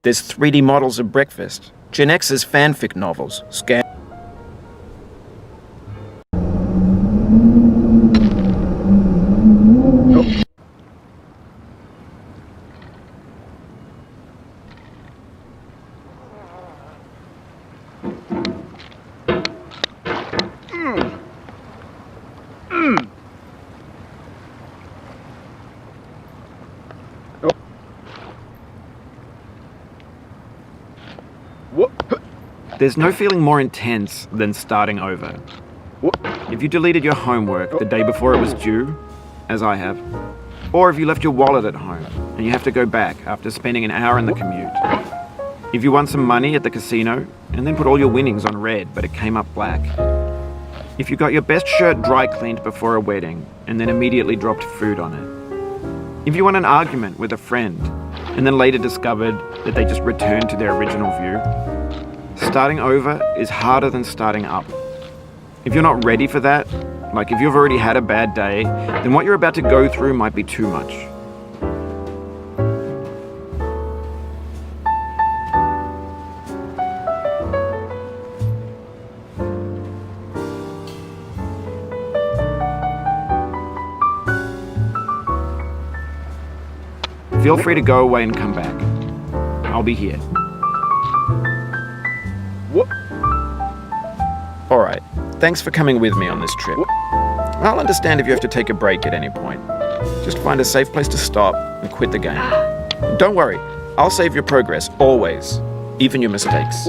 There's 3D models of breakfast, Gen X's fanfic novels, There's no feeling more intense than starting over. If you deleted your homework the day before it was due, as I have, or if you left your wallet at home and you have to go back after spending an hour in the commute. If you won some money at the casino and then put all your winnings on red but it came up black. If you got your best shirt dry cleaned before a wedding and then immediately dropped food on it. If you won an argument with a friend and then later discovered that they just returned to their original view. Starting over is harder than starting up. If you're not ready for that, like if you've already had a bad day, then what you're about to go through might be too much. Feel free to go away and come back. I'll be here. Alright, thanks for coming with me on this trip. I'll understand if you have to take a break at any point. Just find a safe place to stop and quit the game. Don't worry, I'll save your progress, always. Even your mistakes.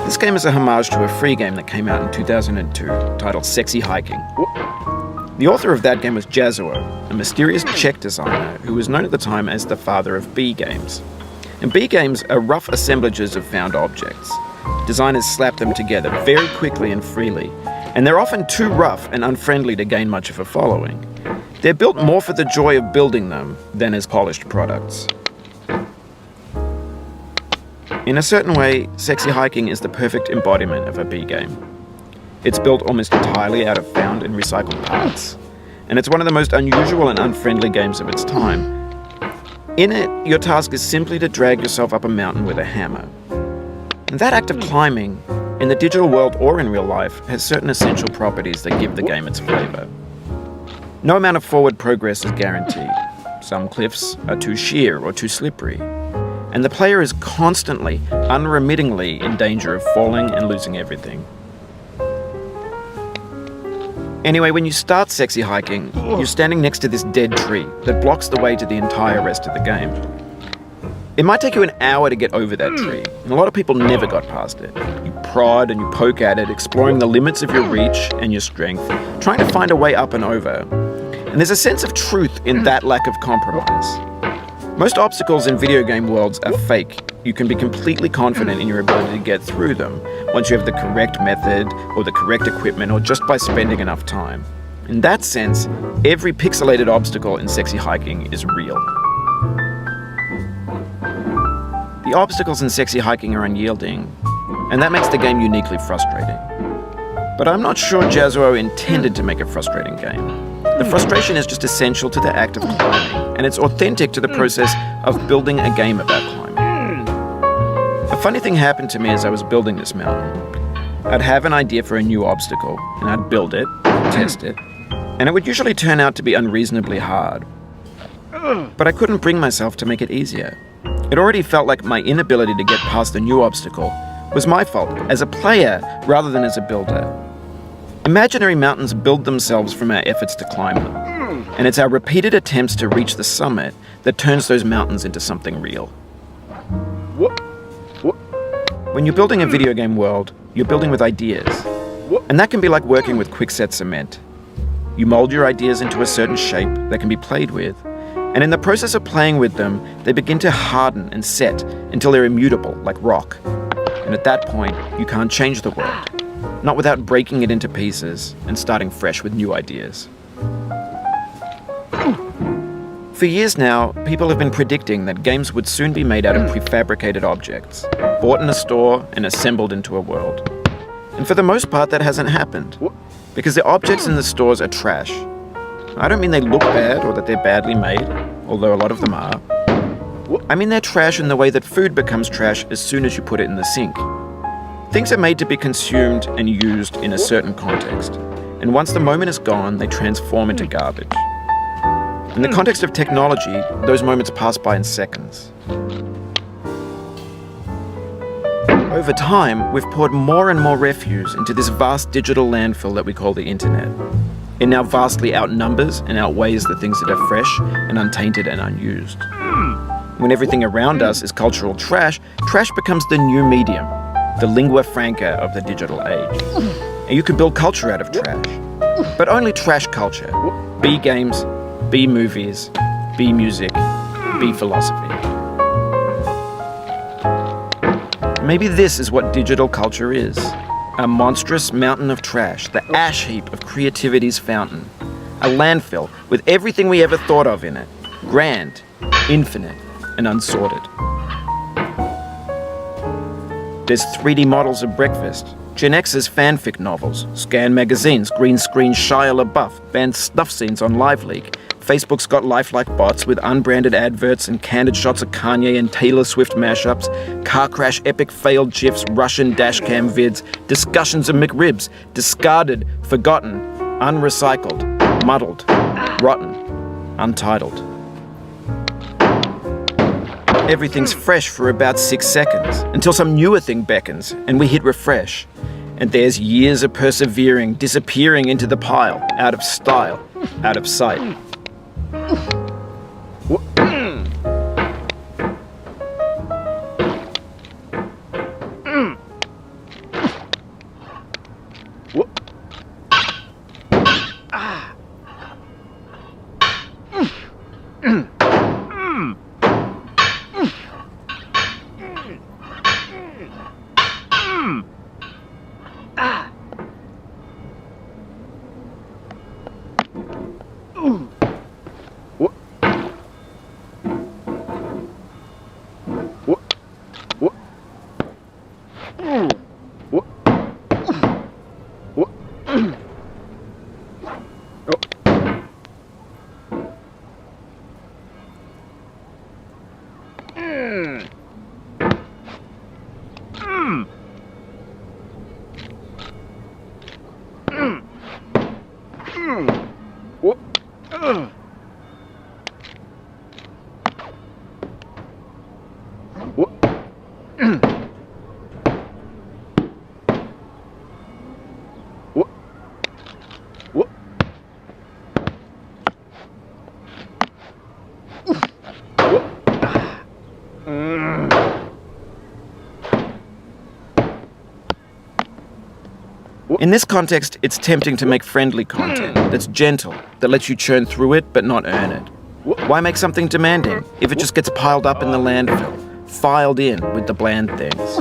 This game is a homage to a free game that came out in 2002, titled Sexy Hiking. The author of that game was Jazzuo, a mysterious Czech designer who was known at the time as the father of B games. And B games are rough assemblages of found objects. Designers slap them together very quickly and freely, and they're often too rough and unfriendly to gain much of a following. They're built more for the joy of building them than as polished products. In a certain way, Sexy Hiking is the perfect embodiment of a B game. It's built almost entirely out of found and recycled parts, and it's one of the most unusual and unfriendly games of its time. In it, your task is simply to drag yourself up a mountain with a hammer. And that act of climbing, in the digital world or in real life, has certain essential properties that give the game its flavor. No amount of forward progress is guaranteed. Some cliffs are too sheer or too slippery, and the player is constantly, unremittingly in danger of falling and losing everything. Anyway, when you start Sexy Hiking, you're standing next to this dead tree that blocks the way to the entire rest of the game. It might take you an hour to get over that tree, and a lot of people never got past it. You prod and you poke at it, exploring the limits of your reach and your strength, trying to find a way up and over. And there's a sense of truth in that lack of compromise. Most obstacles in video game worlds are fake. You can be completely confident in your ability to get through them once you have the correct method or the correct equipment or just by spending enough time. In that sense, every pixelated obstacle in Sexy Hiking is real. The obstacles in Sexy Hiking are unyielding, and that makes the game uniquely frustrating. But I'm not sure Jazzuo intended to make a frustrating game. The frustration is just essential to the act of climbing, and it's authentic to the process of building a game about climbing. A funny thing happened to me as I was building this mountain. I'd have an idea for a new obstacle, and I'd build it, test it, and it would usually turn out to be unreasonably hard. But I couldn't bring myself to make it easier. It already felt like my inability to get past the new obstacle was my fault as a player rather than as a builder. Imaginary mountains build themselves from our efforts to climb them, and it's our repeated attempts to reach the summit that turns those mountains into something real. When you're building a video game world, you're building with ideas, and that can be like working with quickset cement. You mold your ideas into a certain shape that can be played with, and in the process of playing with them, they begin to harden and set until they're immutable, like rock. And at that point, you can't change the world, not without breaking it into pieces and starting fresh with new ideas. For years now, people have been predicting that games would soon be made out of prefabricated objects, bought in a store and assembled into a world. And for the most part, that hasn't happened, because the objects in the stores are trash. I don't mean they look bad or that they're badly made, although a lot of them are. I mean they're trash in the way that food becomes trash as soon as you put it in the sink. Things are made to be consumed and used in a certain context, and once the moment is gone, they transform into garbage. In the context of technology, those moments pass by in seconds. Over time, we've poured more and more refuse into this vast digital landfill that we call the internet. It now vastly outnumbers and outweighs the things that are fresh and untainted and unused. When everything around us is cultural trash, trash becomes the new medium, the lingua franca of the digital age. And you can build culture out of trash, but only trash culture. Be games, be movies, be music, be philosophy. Maybe this is what digital culture is. A monstrous mountain of trash, the ash heap of creativity's fountain. A landfill with everything we ever thought of in it. Grand, infinite, and unsorted. There's 3D models of breakfast, Gen X's fanfic novels, Scan magazines, green screen Shia LaBeouf, banned snuff scenes on LiveLeak. Facebook's got lifelike bots with unbranded adverts and candid shots of Kanye and Taylor Swift mashups, car crash epic failed GIFs, Russian dashcam vids, discussions of McRibs, discarded, forgotten, unrecycled, muddled, rotten, untitled. Everything's fresh for about 6 seconds, until some newer thing beckons, and we hit refresh. And there's years of persevering, disappearing into the pile, out of style, out of sight. In this context, it's tempting to make friendly content that's gentle, that lets you churn through it but not earn it. Why make something demanding if it just gets piled up in the landfill, filed in with the bland things?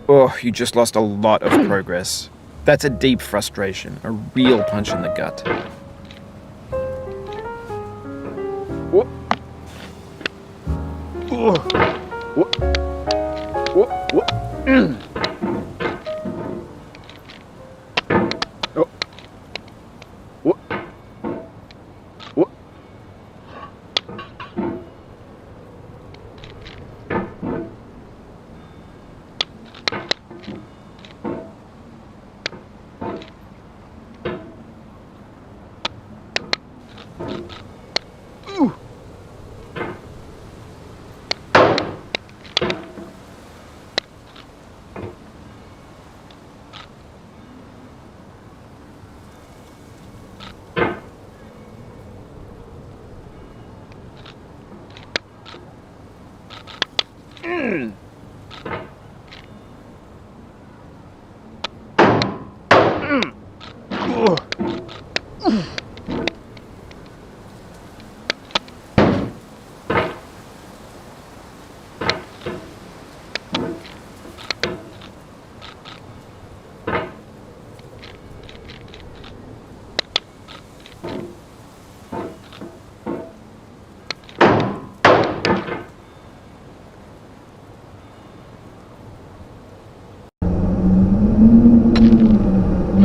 Oh, you just lost a lot of progress. That's a deep frustration, a real punch in the gut.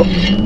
Oh.